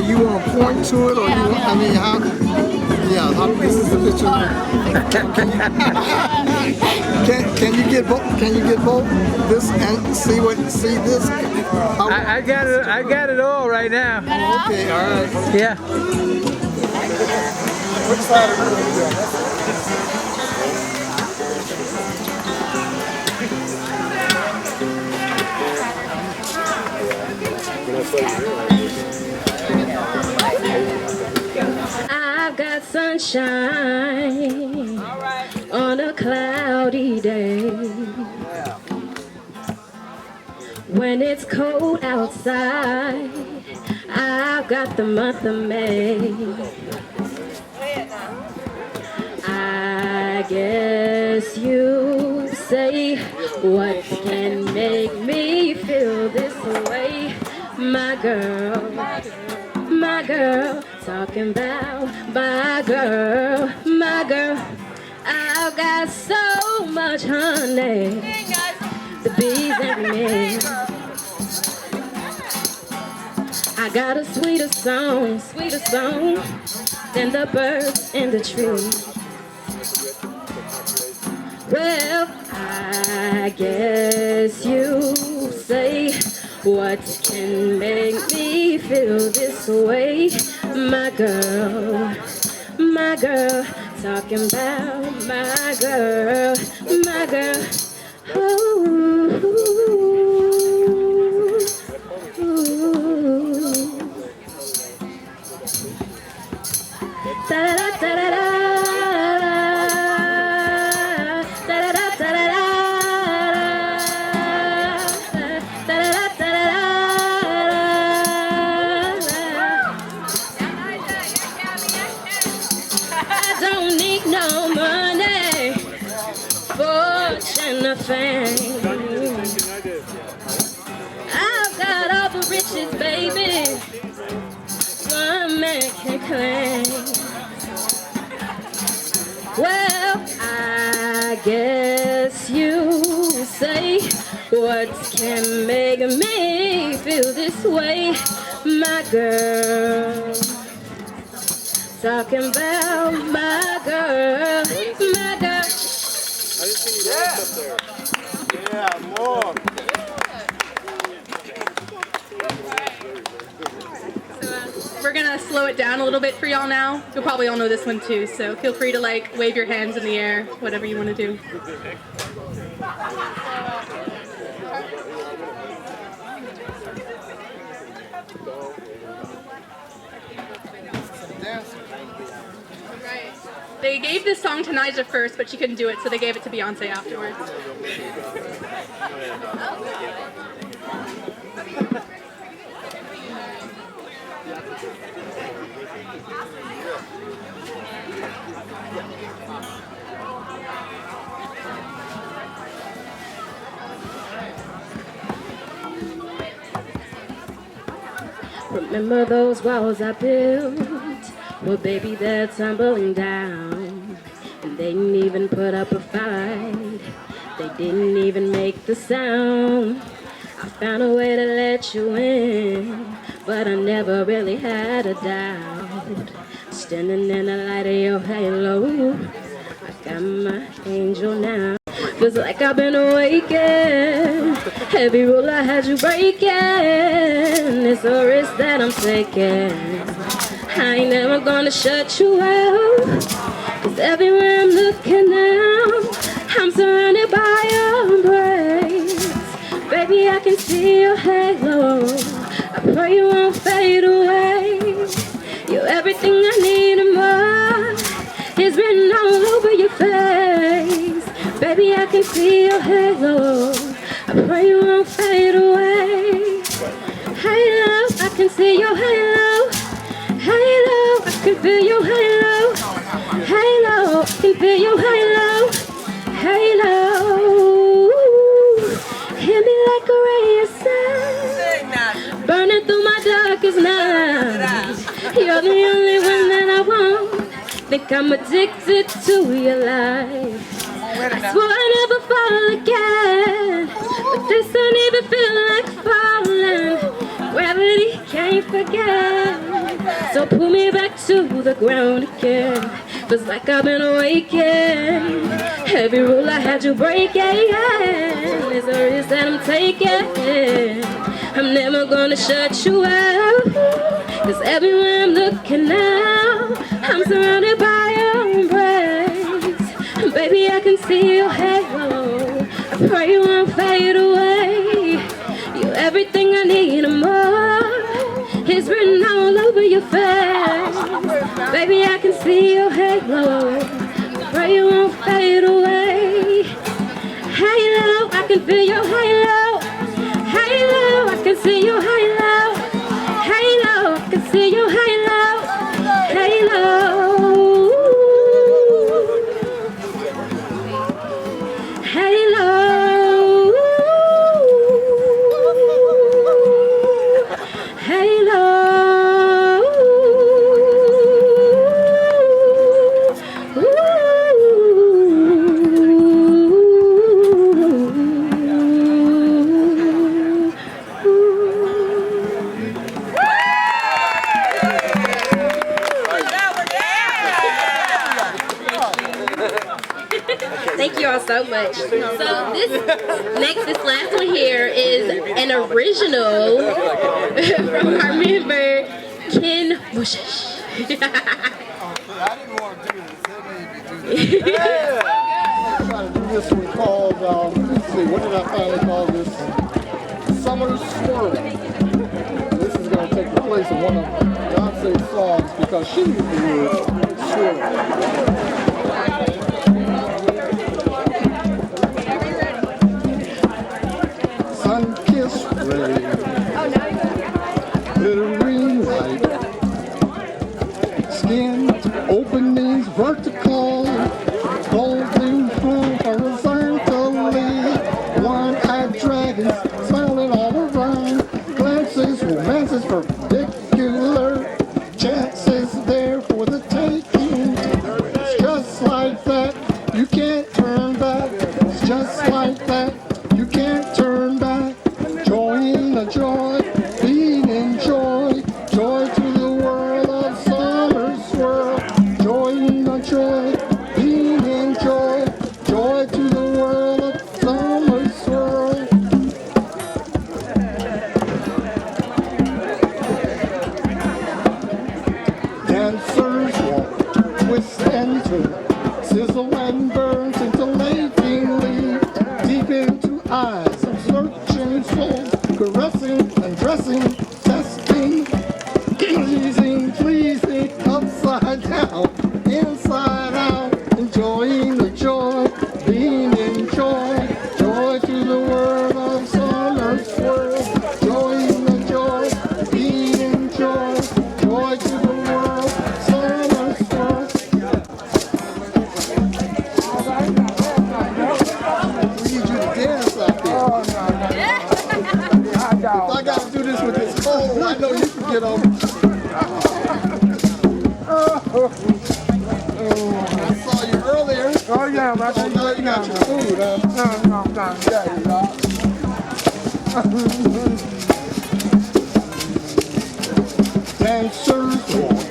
you want to point to it, or you want, I mean, how? Yeah, this is the picture. Can you get both? Can you get both? This and see this? I got it. I got it all right now. Oh, okay, all right. Yeah. Which side are you doing? I've got sunshine on a cloudy day. When it's cold outside, I've got the month of May. I guess you say, what can make me feel this way? My girl, talking about my girl, I've got so much honey, the bees and me. I got a sweeter song than the birds in the tree. Well, I guess you say, what can make me feel this way? My girl, talking about my girl, ooh, da da da da da. I've got all the riches, baby, one man can claim. Well, I guess you say, what can make me feel this way? My girl, talking about my girl, Yeah. Yeah, more. So we're gonna slow it down a little bit for y'all now. You'll probably all know this one too, so feel free to like wave your hands in the air, whatever you want to do. They gave this song to Nyjah first, but she couldn't do it, so they gave it to Beyonce afterwards. Remember those walls I built? Well, baby, they're tumbling down. And they didn't even put up a fight. They didn't even make the sound. I found a way to let you in, but I never really had a doubt. Standing in the light of your halo, I got my angel now. Feels like I've been awakened. Every rule I had you breaking. It's a risk that I'm taking. I ain't never gonna shut you out, 'cause everywhere I'm looking now, I'm surrounded by your embrace. Baby, I can see your halo. I pray you won't fade away. You're everything I need and more. It's written all over your face. Baby, I can see your halo. I pray you won't fade away. Halo, I can see your halo. Halo, I can feel your halo. Halo, I can feel your halo. Halo, hit me like a ray of sun, burning through my darkest night. You're the only one that I want. Think I'm addicted to your life. I swore I'd never fall again, but this don't even feel like falling. Gravity can't forget. So pull me back to the ground again. Feels like I've been awakened. Every rule I had you breaking is a risk that I'm taking. I'm never gonna shut you out, 'cause everywhere I'm looking now, I'm surrounded by your embrace. And baby, I can see your halo. I pray you won't fade away. You're everything I need and more. It's written all over your face. Baby, I can see your halo. Pray you won't fade away. Halo, I can feel your halo. Halo, I can see your halo. Halo, I can see your halo. Halo. Halo. Halo. Thank you all so much. So this last one here is an original from our member Ken Bushish. I didn't want to do this. They made me do this. I'm trying to do this one called, let's see, what did I finally call this? Summer Swirl. This is going to take the place of one of Beyonce's songs because she used the word swirl. Sun-kissed ray, glittering light, skin openings vertical, golden through horizontally, one-eyed dragons smiling all around, glances, romances perpendicular, chances there for the taking. It's just like that, you can't turn back. It's just like that, you can't turn back. Joy in the joy, being in joy, joy to the world of summer swirl. Joy in the joy, being in joy, joy to the world of summer swirl. Dancers walk, twist and turn, sizzle and burn, scintillatingly, deep into eyes of searching souls, caressing, undressing, testing, pleasing, pleasing, upside down, inside out, enjoying the joy, being in joy, joy to the world of summer swirl, joy in the joy, being in joy, joy to the world, summer swirl. We need you to dance out there. If I gotta do this with this cold, I know you can get over. I saw you earlier. Oh yeah, I Oh, now you got your food, huh? No, yeah, Dancers walk,